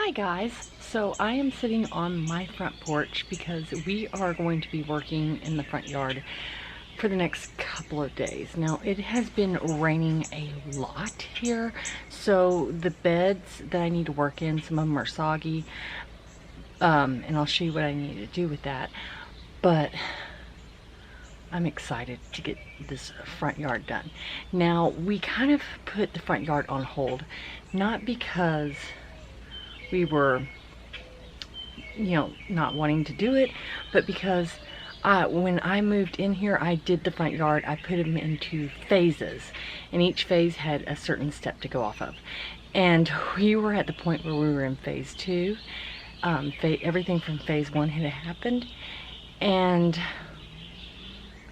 Hi guys, so I am sitting on my front porch because we are going to be working in the front yard for the next couple of days. Now it has been raining a lot here, so the beds that I need to work in, some of them are soggy, and I'll show you what I need to do with that, but I'm excited to get this front yard done. Now we kind of put the front yard on hold, not because we were, not wanting to do it, but because when I moved in here, I did the front yard. I put them into phases, and each phase had a certain step to go off of. And we were at the point where we were in phase 2. Everything from phase 1 had happened, and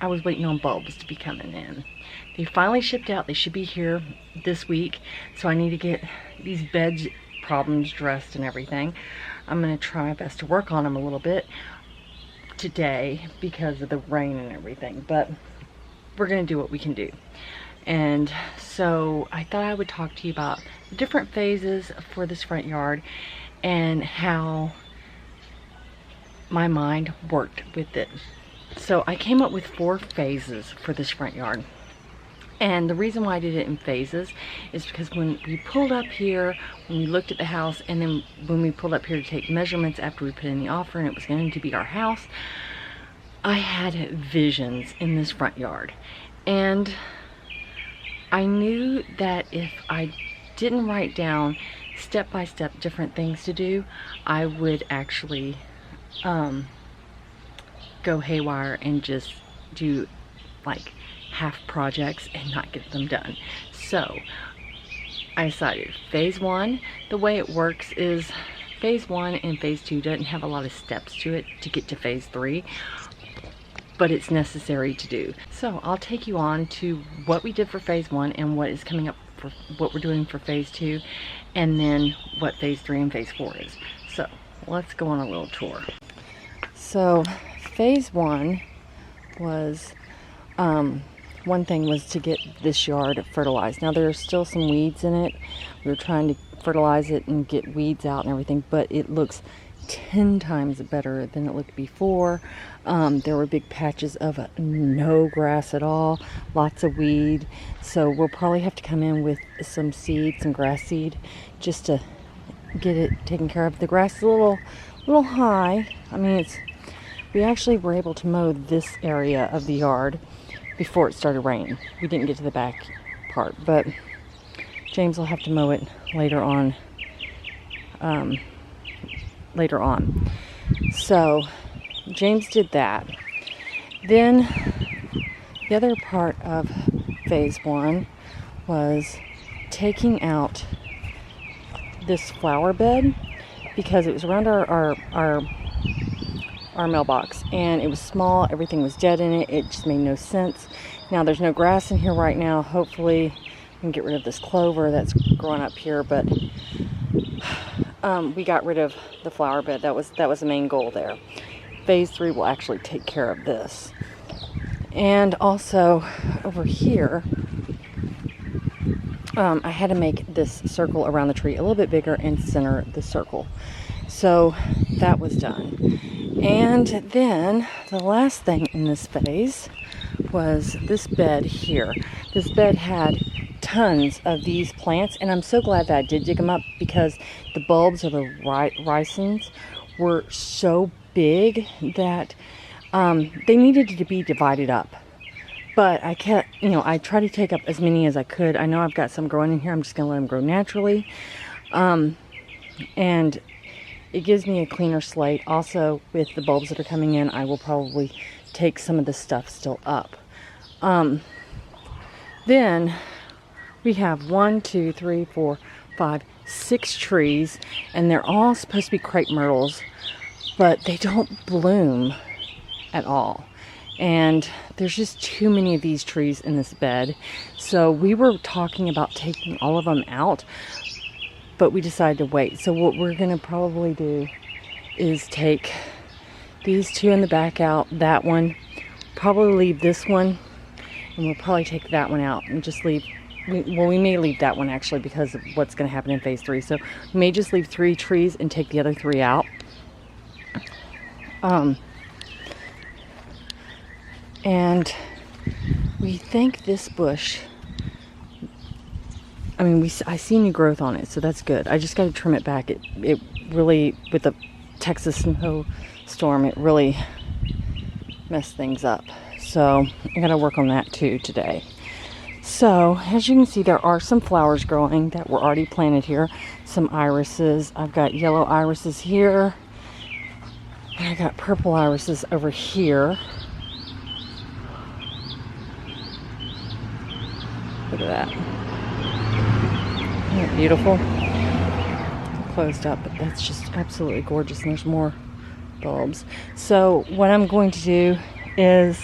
I was waiting on bulbs to be coming in. They finally shipped out. They should be here this week, so I need to get these beds problems dressed and everything. I'm going to try my best to work on them a little bit today because of the rain and everything, but we're going to do what we can do. And so I thought I would talk to you about the different phases for this front yard and how my mind worked with it. So I came up with 4 phases for this front yard. And the reason why I did it in phases is because when we pulled up here, when we looked at the house, and then when we pulled up here to take measurements after we put in the offer and it was going to be our house, I had visions in this front yard. And I knew that if I didn't write down step by step different things to do, I would actually go haywire and just do like half projects and not get them done. So I decided phase 1, the way it works is phase 1 and phase 2 doesn't have a lot of steps to it to get to phase 3, but it's necessary to do. So I'll take you on to what we did for phase 1 and what is coming up for what we're doing for phase 2, and then what phase 3 and phase 4 is. So let's go on a little tour. So phase 1 was one thing was to get this yard fertilized. Now there are still some weeds in it. We were trying to fertilize it and get weeds out and everything, but it looks 10 times better than it looked before. There were big patches of no grass at all, lots of weed. So we'll probably have to come in with some seed, some grass seed, just to get it taken care of. The grass is a little high. I mean, we actually were able to mow this area of the yard before it started raining. We didn't get to the back part, but James will have to mow it later on. So James did that. Then the other part of phase 1 was taking out this flower bed because it was around our mailbox, and it was small. Everything was dead in it. It just made no sense. Now there's no grass in here right now. Hopefully we can get rid of this clover that's growing up here, but we got rid of the flower bed. That was the main goal there. Phase 3 will actually take care of this. And also over here, I had to make this circle around the tree a little bit bigger and center the circle. So that was done. And then the last thing in this phase was this bed here. This bed had tons of these plants, and I'm so glad that I did dig them up because the bulbs or the ricins were so big that they needed to be divided up. But I kept, I tried to take up as many as I could. I know I've got some growing in here. I'm just going to let them grow naturally. And it gives me a cleaner slate. Also, with the bulbs that are coming in, I will probably take some of this stuff still up. Then we have 1, 2, 3, 4, 5, 6 trees, and they're all supposed to be crepe myrtles, but they don't bloom at all. And there's just too many of these trees in this bed. So we were talking about taking all of them out, but we decided to wait. So what we're going to probably do is take these 2 in the back out, that one, probably leave this one, and we'll probably take that one out and just leave we may leave that one actually because of what's going to happen in phase 3. So we may just leave 3 trees and take the other 3 out. And we think this bush, I mean, I see new growth on it, so that's good. I just got to trim it back. It really, with the Texas snowstorm, it really messed things up. So I got to work on that too today. So as you can see, there are some flowers growing that were already planted here. Some irises. I've got yellow irises here. And I got purple irises over here. Look at that. Isn't that beautiful? It's closed up, but that's just absolutely gorgeous. And there's more bulbs. So what I'm going to do is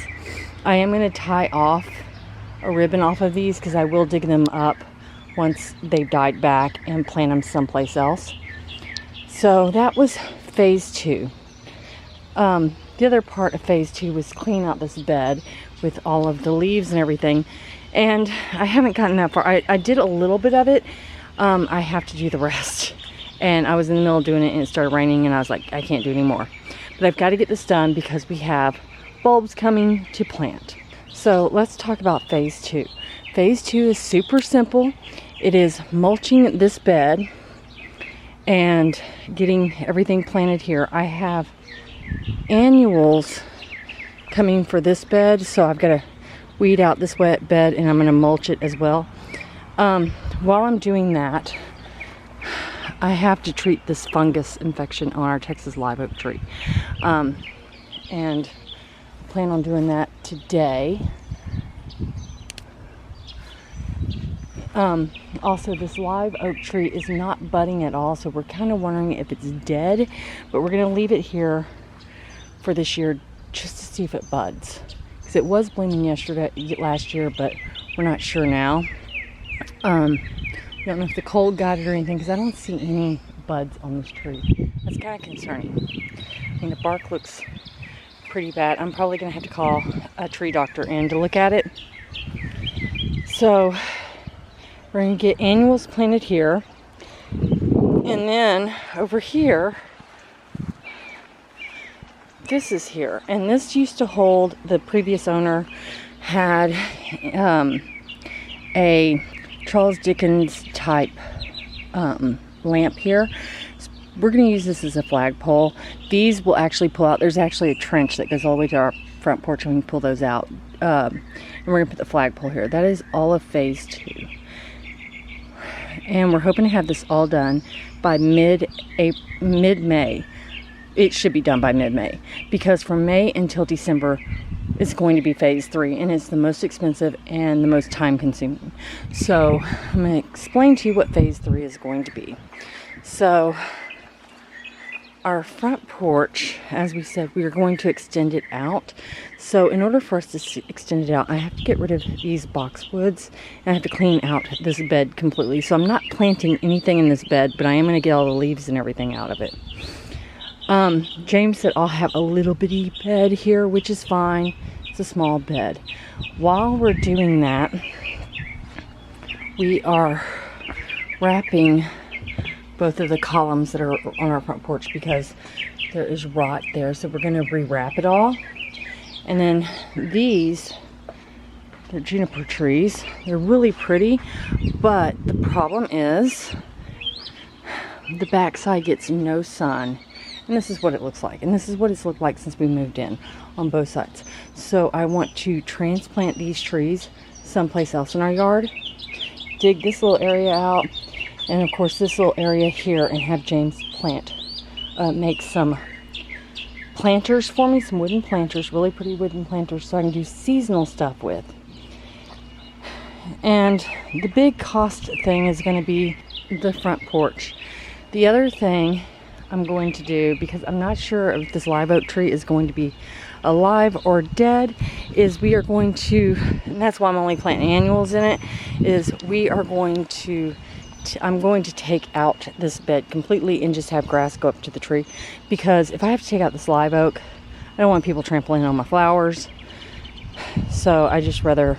I am going to tie off a ribbon off of these because I will dig them up once they've died back and plant them someplace else. So that was phase 2. The other part of phase 2 was clean out this bed with all of the leaves and everything. And I haven't gotten that far. I did a little bit of it. I have to do the rest. And I was in the middle of doing it and it started raining and I was like, I can't do any more. But I've got to get this done because we have bulbs coming to plant. So let's talk about phase 2. Phase 2 is super simple. It is mulching this bed and getting everything planted here. I have annuals coming for this bed, so I've got to weed out this wet bed and I'm going to mulch it as well. While I'm doing that, I have to treat this fungus infection on our Texas live oak tree. And I plan on doing that today. Also, this live oak tree is not budding at all, so we're kind of wondering if it's dead, but we're going to leave it here for this year just to see if it buds. Because it was blooming last year, but we're not sure now. I don't know if the cold got it or anything, because I don't see any buds on this tree. That's kind of concerning. I mean, the bark looks pretty bad. I'm probably going to have to call a tree doctor in to look at it. So we're going to get annuals planted here. And then over here, this is here. And this used to hold, the previous owner had a Charles Dickens type lamp here. So we're going to use this as a flagpole. These will actually pull out. There's actually a trench that goes all the way to our front porch and we can pull those out. And we're going to put the flagpole here. That is all of phase 2. And we're hoping to have this all done by mid-May. It should be done by mid-May. Because from May until December, it's going to be phase 3. And it's the most expensive and the most time-consuming. So I'm going to explain to you what phase 3 is going to be. So our front porch, as we said, we are going to extend it out. So in order for us to extend it out, I have to get rid of these boxwoods and I have to clean out this bed completely. So I'm not planting anything in this bed, but I am going to get all the leaves and everything out of it. James said I'll have a little bitty bed here, which is fine. It's a small bed. While we're doing that, we are wrapping both of the columns that are on our front porch because there is rot there. So we're going to rewrap it all. And then these, they're juniper trees. They're really pretty, but the problem is the backside gets no sun. And this is what it looks like. And this is what it's looked like since we moved in on both sides. So I want to transplant these trees someplace else in our yard. Dig this little area out. And of course this little area here, and have James make some planters for me, some wooden planters, really pretty wooden planters, so I can do seasonal stuff with. And the big cost thing is going to be the front porch. The other thing I'm going to do, because I'm not sure if this live oak tree is going to be alive or dead, is we are going to, and that's why I'm only planting annuals in it, is we are going to I'm going to take out this bed completely and just have grass go up to the tree, because if I have to take out this live oak, I don't want people trampling on my flowers. So I just rather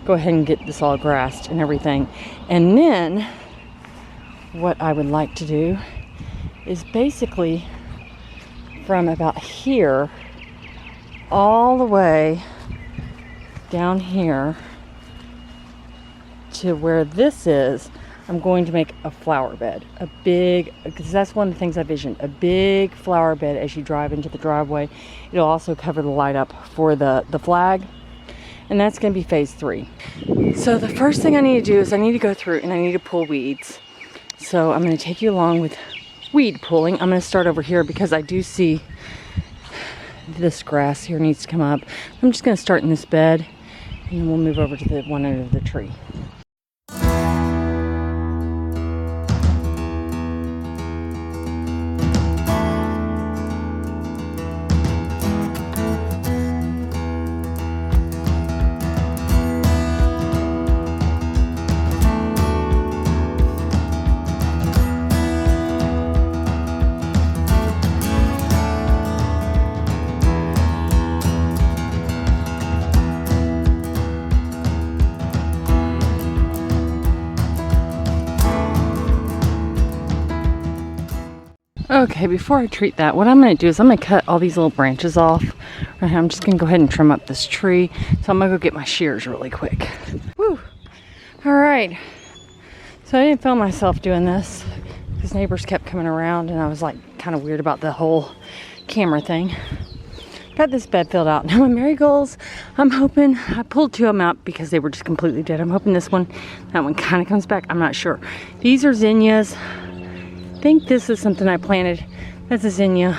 go ahead and get this all grassed and everything. And then what I would like to do is basically from about here all the way down here to where this is, I'm going to make a flower bed, a big, because that's one of the things I visioned, a big flower bed as you drive into the driveway. It'll also cover the light up for the flag, and that's going to be phase 3. So the first thing I need to do is I need to go through and I need to pull weeds. So I'm going to take you along with weed pulling. I'm going to start over here because I do see this grass here needs to come up. I'm just going to start in this bed, and then we'll move over to the one end of the tree. Okay, before I treat that, what I'm going to do is I'm going to cut all these little branches off. Right here, I'm just going to go ahead and trim up this tree. So I'm going to go get my shears really quick. Woo! Alright. So I didn't film myself doing this because neighbors kept coming around and I was like kind of weird about the whole camera thing. Got this bed filled out. Now my marigolds, I'm hoping, I pulled 2 of them out because they were just completely dead. I'm hoping that one kind of comes back. I'm not sure. These are zinnias. I think this is something I planted. That's a zinnia.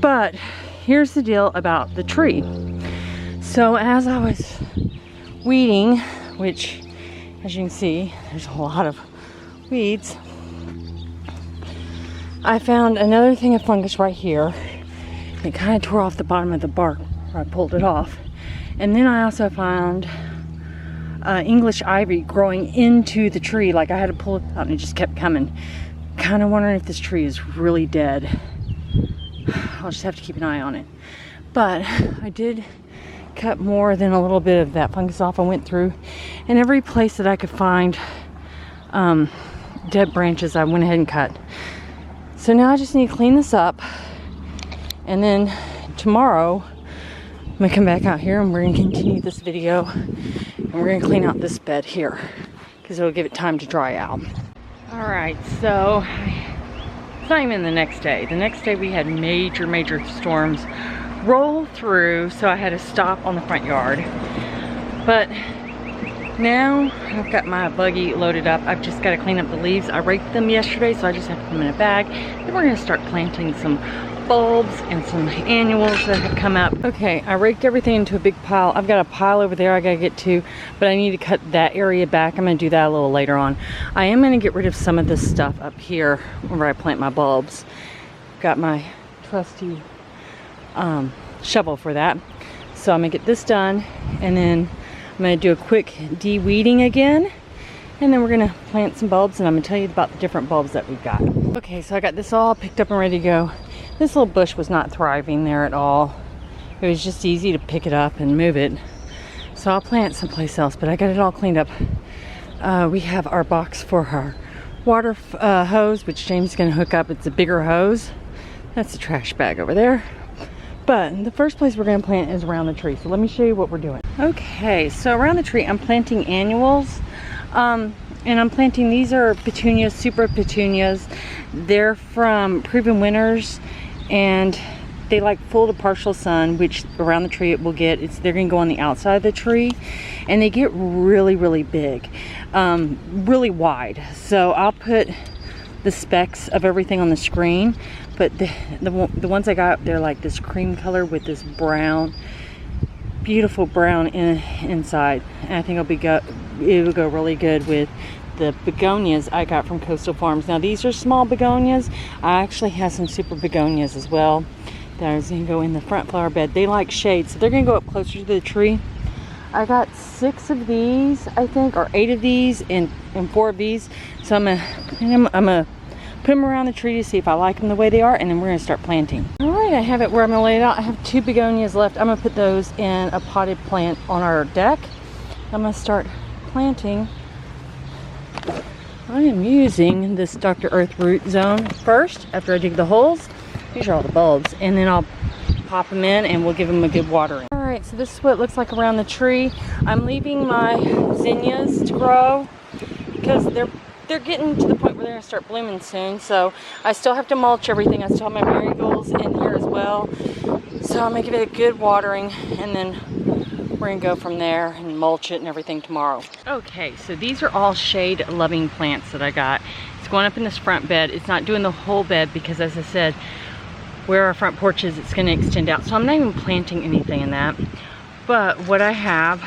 But here's the deal about the tree. So as I was weeding, which as you can see, there's a lot of weeds, I found another thing of fungus right here. It kind of tore off the bottom of the bark where I pulled it off. And then I also found English ivy growing into the tree. Like I had to pull it out and it just kept coming. Kind of wondering if this tree is really dead. I'll just have to keep an eye on it. But I did cut more than a little bit of that fungus off. I went through and every place that I could find dead branches I went ahead and cut. So now I just need to clean this up, and then tomorrow I'm gonna come back out here and we're gonna continue this video and we're gonna clean out this bed here because it'll give it time to dry out. All right, so it's not even the next day. The next day we had major storms roll through, so I had to stop on the front yard. But now I've got my buggy loaded up. I've just got to clean up the leaves. I raked them yesterday, so I just have to put them in a bag. Then we're going to start planting some bulbs and some annuals that have come up. Okay, I raked everything into a big pile. I've got a pile over there I gotta get to, but I need to cut that area back. I'm gonna do that a little later on. I am gonna get rid of some of this stuff up here where I plant my bulbs. Got my trusty shovel for that. So I'm gonna get this done, and then I'm gonna do a quick de-weeding again, and then we're gonna plant some bulbs, and I'm gonna tell you about the different bulbs that we've got. Okay, so I got this all picked up and ready to go. This little bush was not thriving there at all. It was just easy to pick it up and move it. So I'll plant someplace else, but I got it all cleaned up. We have our box for our water hose, which James is gonna hook up. It's a bigger hose. That's the trash bag over there. But the first place we're gonna plant is around the tree. So let me show you what we're doing. Okay, so around the tree, I'm planting annuals. And I'm planting, these are petunias, super petunias. They're from Proven Winners, and they like full to partial sun, which around the tree it will get. They're gonna go on the outside of the tree, and they get really big, really wide. So I'll put the specs of everything on the screen, but the ones I got, they're like this cream color with this brown, beautiful brown inside, and I think it will go really good with the begonias I got from Coastal Farms. Now these are small begonias. I actually have some super begonias as well that are going to go in the front flower bed. They like shade, so they're going to go up closer to the tree. I got 6 of these, I think, or 8 of these and 4 of these. So I'm gonna put them around the tree to see if I like them the way they are, and then we're gonna start planting. All right, I have it where I'm gonna lay it out. I have 2 begonias left. I'm gonna put those in a potted plant on our deck. I'm gonna start planting. I am using this Dr. Earth root zone first after I dig the holes. These are all the bulbs, and then I'll pop them in and we'll give them a good watering. All right, so this is what it looks like around the tree. I'm leaving my zinnias to grow because they're getting to the point where they're gonna start blooming soon. So I still have to mulch everything. I still have my marigolds in here as well. So I'm gonna give it a good watering, and then we're gonna go from there and mulch it and everything tomorrow. Okay, so these are all shade loving plants that I got. It's going up in this front bed. It's not doing the whole bed because, as I said, where our front porch is, it's gonna extend out. So I'm not even planting anything in that. But what I have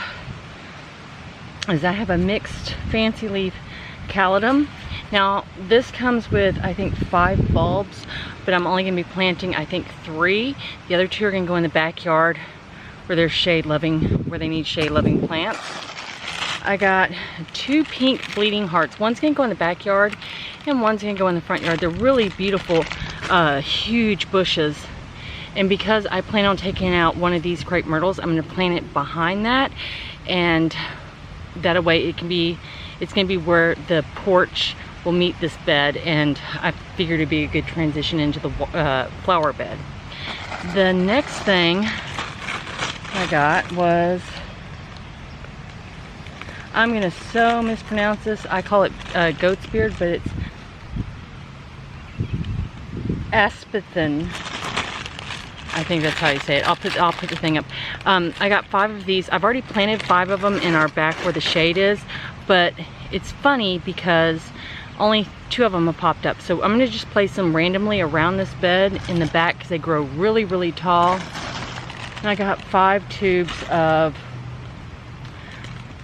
is I have a mixed fancy leaf caladium. Now this comes with, I think, 5 bulbs, but I'm only gonna be planting, I think, 3. The other 2 are gonna go in the backyard where they're shade loving, where they need shade loving plants. I got 2 pink bleeding hearts. One's gonna go in the backyard and one's gonna go in the front yard. They're really beautiful, huge bushes. And because I plan on taking out one of these crepe myrtles, I'm gonna plant it behind that, and that way it's gonna be where the porch will meet this bed, and I figured it'd be a good transition into the flower bed. The next thing I got was, I'm gonna so mispronounce this. I call it goat's beard, but it's aspathin. I think that's how you say it. I'll put the thing up. I got 5 of these. I've already planted 5 of them in our back where the shade is, but it's funny because only 2 of them have popped up. So I'm gonna just place them randomly around this bed in the back because they grow really, really tall. And I got 5 tubes of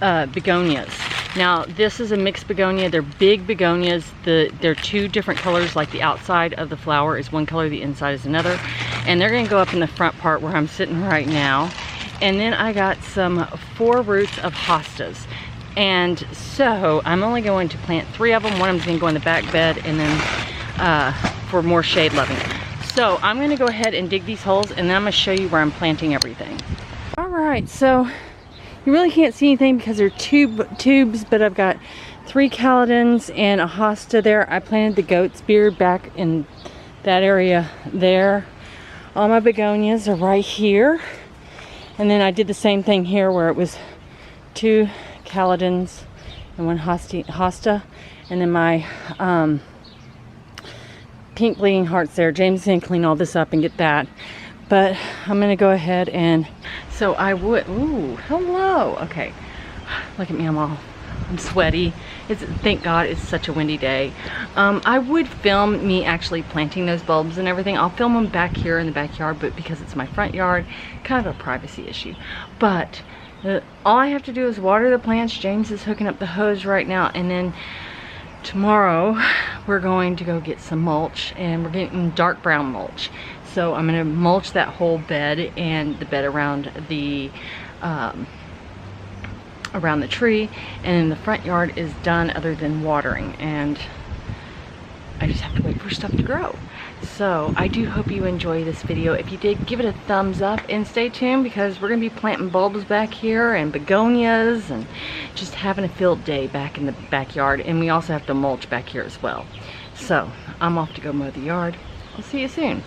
begonias. Now this is a mixed begonia. They're big begonias. They're 2 different colors, like the outside of the flower is one color, the inside is another. And they're gonna go up in the front part where I'm sitting right now. And then I got some 4 roots of hostas. And so I'm only going to plant 3 of them. One of them's gonna go in the back bed, and then for more shade loving. So I'm gonna go ahead and dig these holes, and then I'm gonna show you where I'm planting everything. All right, so you really can't see anything because they're tubes, but I've got 3 caladiums and a hosta there. I planted the goat's beard back in that area there. All my begonias are right here. And then I did the same thing here where it was 2 caladiums and 1 hosta. And then my pink bleeding hearts there. James is gonna clean all this up and get that. But I'm gonna go ahead and, so I would, ooh, hello. Okay, look at me, I'm sweaty. Thank God it's such a windy day. I would film me actually planting those bulbs and everything. I'll film them back here in the backyard, but because it's my front yard, kind of a privacy issue. But all I have to do is water the plants. James is hooking up the hose right now, and then tomorrow we're going to go get some mulch, and we're getting dark brown mulch. So I'm gonna mulch that whole bed and the bed around the tree, and then the front yard is done other than watering, and I just have to wait for stuff to grow. So I do hope you enjoy this video. If you did, give it a thumbs up and stay tuned because we're gonna be planting bulbs back here and begonias and just having a field day back in the backyard, and we also have to mulch back here as well. So I'm off to go mow the yard. I'll see you soon.